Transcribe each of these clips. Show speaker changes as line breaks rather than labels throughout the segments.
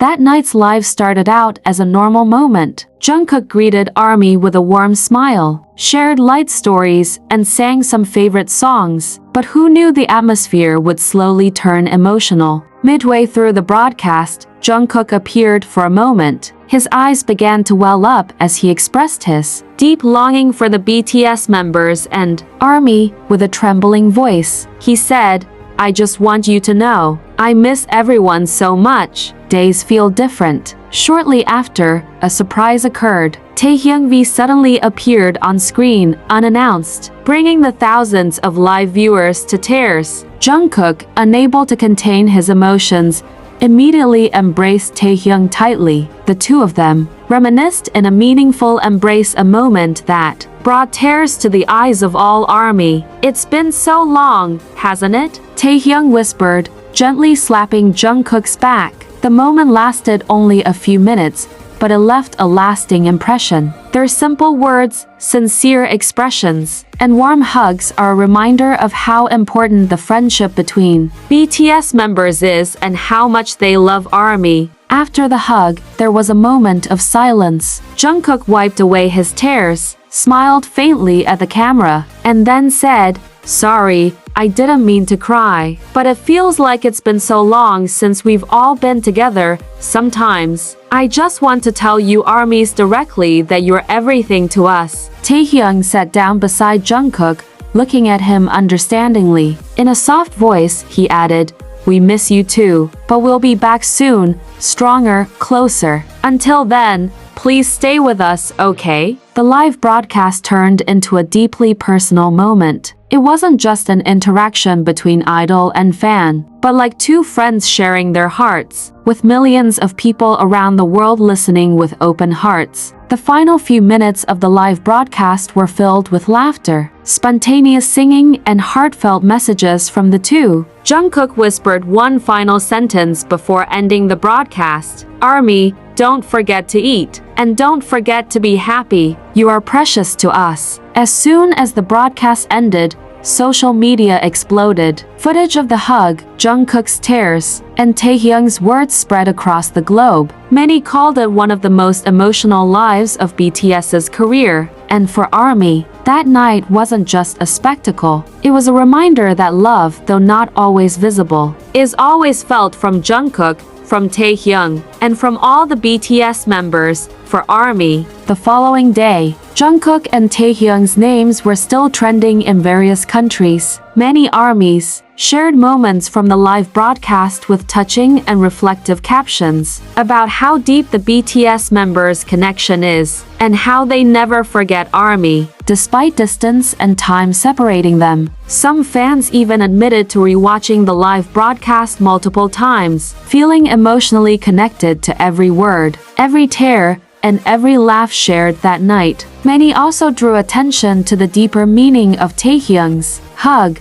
That night's live started out as a normal moment. Jungkook greeted ARMY with a warm smile, shared light stories, and sang some favorite songs. But who knew the atmosphere would slowly turn emotional? Midway through the broadcast, Jungkook appeared for a moment. His eyes began to well up as he expressed his deep longing for the BTS members and ARMY. With a trembling voice, he said, "I just want you to know, I miss everyone so much. Days feel different." Shortly after, a surprise occurred. Taehyung suddenly appeared on screen, unannounced, bringing the thousands of live viewers to tears. Jungkook, unable to contain his emotions, immediately embraced Taehyung tightly. The two of them reminisced in a meaningful embrace, a moment that brought tears to the eyes of all ARMY. "It's been so long, hasn't it?" Taehyung whispered, gently slapping Jungkook's back. The moment lasted only a few minutes, but it left a lasting impression. Their simple words, sincere expressions, and warm hugs are a reminder of how important the friendship between BTS members is and how much they love ARMY. After the hug, there was a moment of silence. Jungkook wiped away his tears, smiled faintly at the camera, and then said, "Sorry, I didn't mean to cry, but it feels like it's been so long since we've all been together. Sometimes, I just want to tell you ARMYs directly that you're everything to us." Taehyung sat down beside Jungkook, looking at him understandingly. In a soft voice, he added, "We miss you too, but we'll be back soon, stronger, closer. Until then, please stay with us, okay?" The live broadcast turned into a deeply personal moment. It wasn't just an interaction between idol and fan, but like two friends sharing their hearts, with millions of people around the world listening with open hearts. The final few minutes of the live broadcast were filled with laughter, spontaneous singing, and heartfelt messages from the two. Jungkook whispered one final sentence before ending the broadcast. "ARMY, don't forget to eat. And don't forget to be happy. You are precious to us." As soon as the broadcast ended, social media exploded. Footage of the hug, Jungkook's tears, and Taehyung's words spread across the globe. Many called it one of the most emotional lives of BTS's career. And for ARMY, that night wasn't just a spectacle. It was a reminder that love, though not always visible, is always felt. From Jungkook, from Taehyung, and from all the BTS members, for ARMY. The following day, Jungkook and Taehyung's names were still trending in various countries. Many ARMYs shared moments from the live broadcast with touching and reflective captions about how deep the BTS members' connection is, and how they never forget ARMY, despite distance and time separating them. Some fans even admitted to rewatching the live broadcast multiple times, feeling emotionally connected to every word, every tear, and every laugh shared that night. Many also drew attention to the deeper meaning of Taehyung's hug.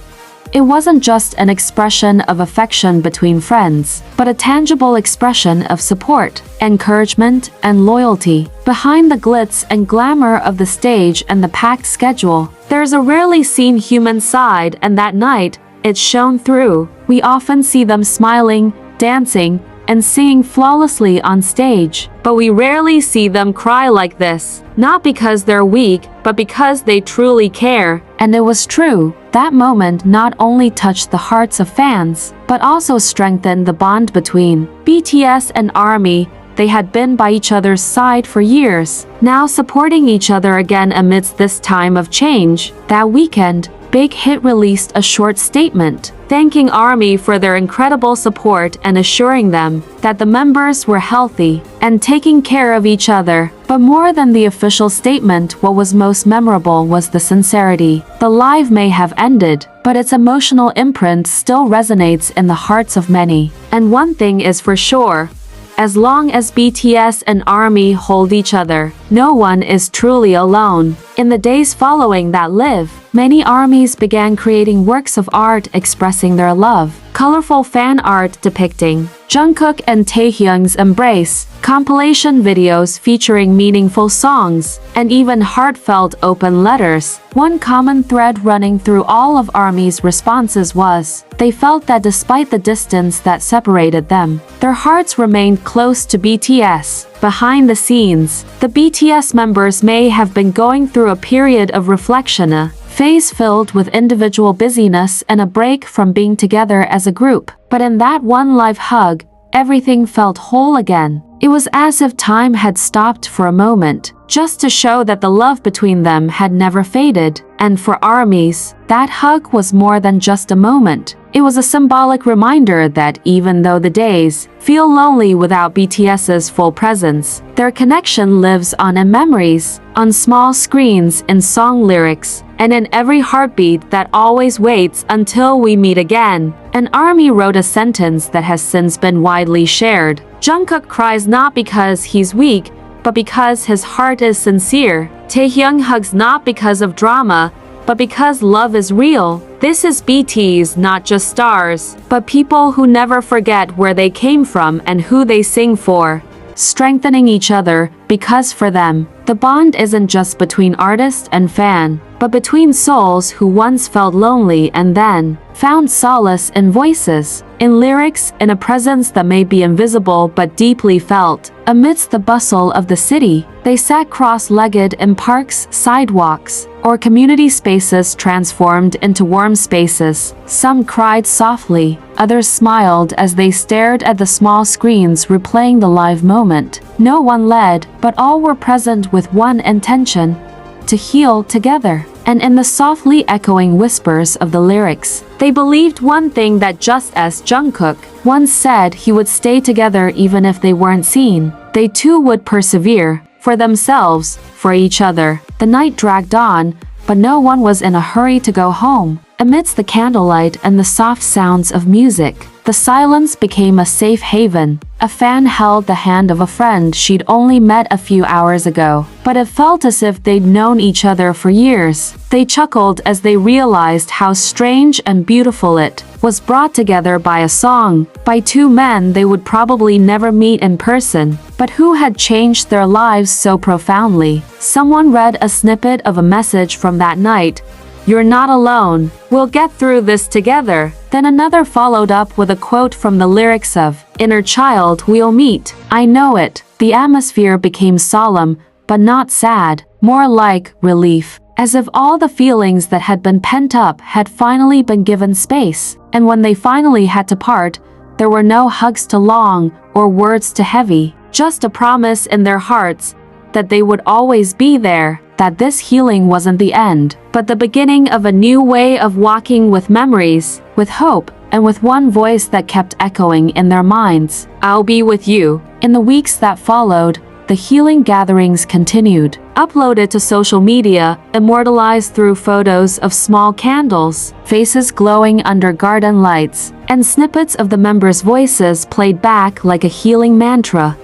It wasn't just an expression of affection between friends, but a tangible expression of support, encouragement, and loyalty. Behind the glitz and glamour of the stage and the packed schedule, there's a rarely seen human side, and that night, it shone through. We often see them smiling, dancing, and singing flawlessly on stage, but we rarely see them cry like this. Not because they're weak, but because they truly care. And it was true. That moment not only touched the hearts of fans, but also strengthened the bond between BTS and ARMY. They had been by each other's side for years, now supporting each other again amidst this time of change. That weekend, Big Hit released a short statement, thanking ARMY for their incredible support and assuring them that the members were healthy and taking care of each other. But more than the official statement, what was most memorable was the sincerity. The live may have ended, but its emotional imprint still resonates in the hearts of many. And one thing is for sure, as long as BTS and ARMY hold each other, no one is truly alone. In the days following that live, many armies began creating works of art expressing their love. Colorful fan art depicting Jungkook and Taehyung's embrace, compilation videos featuring meaningful songs, and even heartfelt open letters. One common thread running through all of ARMY's responses was, they felt that despite the distance that separated them, their hearts remained close to BTS. Behind the scenes, the BTS members may have been going through a period of reflection, a phase filled with individual busyness and a break from being together as a group. But in that one live hug, everything felt whole again. It was as if time had stopped for a moment, just to show that the love between them had never faded. And for ARMYs, that hug was more than just a moment. It was a symbolic reminder that even though the days feel lonely without BTS's full presence, their connection lives on in memories, on small screens, in song lyrics, and in every heartbeat that always waits until we meet again. An ARMY wrote a sentence that has since been widely shared. Jungkook cries not because he's weak, but because his heart is sincere. Taehyung hugs not because of drama, but because love is real. This is BTS, not just stars, but people who never forget where they came from and who they sing for, strengthening each other, because for them, the bond isn't just between artist and fan, but between souls who once felt lonely and then found solace in voices, in lyrics, in a presence that may be invisible but deeply felt. Amidst the bustle of the city, they sat cross-legged in parks, sidewalks, or community spaces transformed into warm spaces. Some cried softly, others smiled as they stared at the small screens replaying the live moment. No one led, but all were present with one intention: to heal together. And in the softly echoing whispers of the lyrics, they believed one thing, that just as Jungkook once said he would stay together even if they weren't seen, they too would persevere, for themselves, for each other. The night dragged on, but no one was in a hurry to go home. Amidst the candlelight and the soft sounds of music, the silence became a safe haven. A fan held the hand of a friend she'd only met a few hours ago, but it felt as if they'd known each other for years. They chuckled as they realized how strange and beautiful it was, brought together by a song, by two men they would probably never meet in person, but who had changed their lives so profoundly. Someone read a snippet of a message from that night: "You're not alone. We'll get through this together." Then another followed up with a quote from the lyrics of "Inner Child, We'll Meet. I Know It." The atmosphere became solemn, but not sad, more like relief, as if all the feelings that had been pent up had finally been given space. And when they finally had to part, there were no hugs to long or words to heavy, just a promise in their hearts that they would always be there, that this healing wasn't the end, but the beginning of a new way of walking, with memories, with hope, and with one voice that kept echoing in their minds: "I'll be with you." In the weeks that followed, the healing gatherings continued, uploaded to social media, immortalized through photos of small candles, faces glowing under garden lights, and snippets of the members' voices played back like a healing mantra.